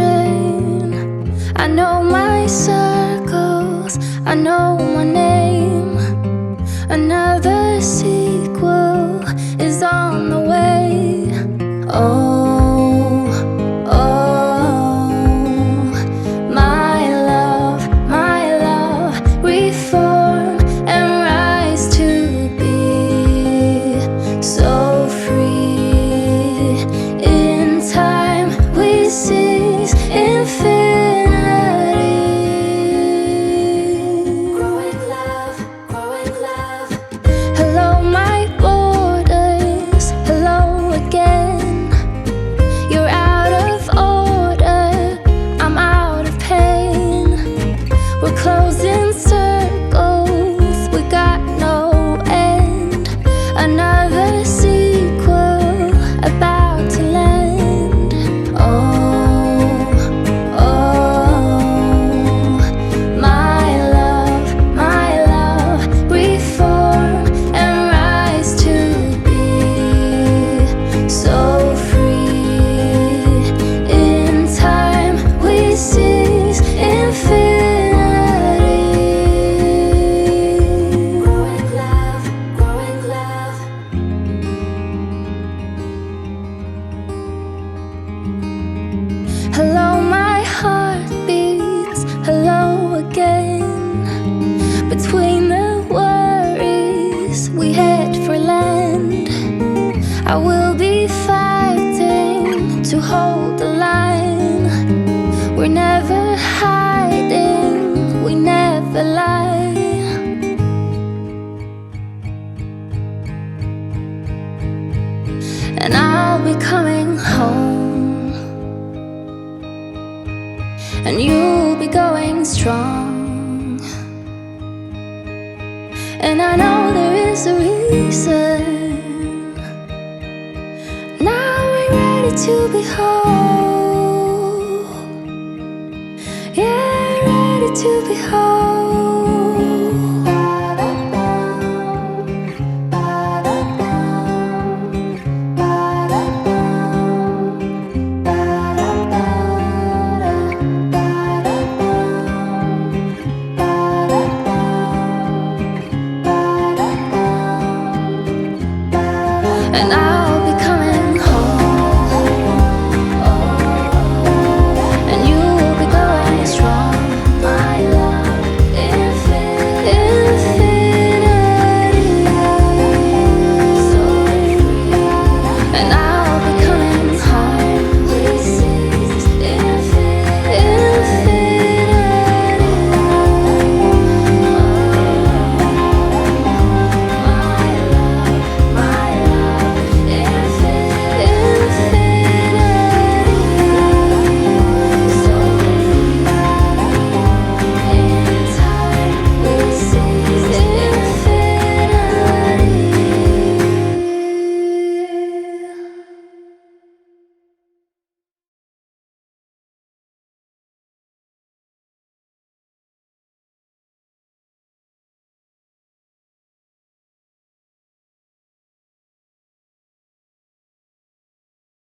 train. I know my circles, I know my name. Another sequel is on the way. Oh, oh, my love, reform and rise to be so free. In time we seize infinity. Growing love, growing love. Hello my borders, hello again. You're out of order, I'm out of pain. We're closing circles, we got no end. Another sequel about to land. Oh, oh, my love, reform and rise to be so free. In time we seize infinity. Growing love, growing love. Hello my heartbeats, hello again. Between the worries we head for land. I will be fighting to hold the line. We're never hiding, we never lie. And I'll be coming home, and you'll be going strong. And I know there is a reason. Now we're ready to be whole. Yeah, ready to be whole.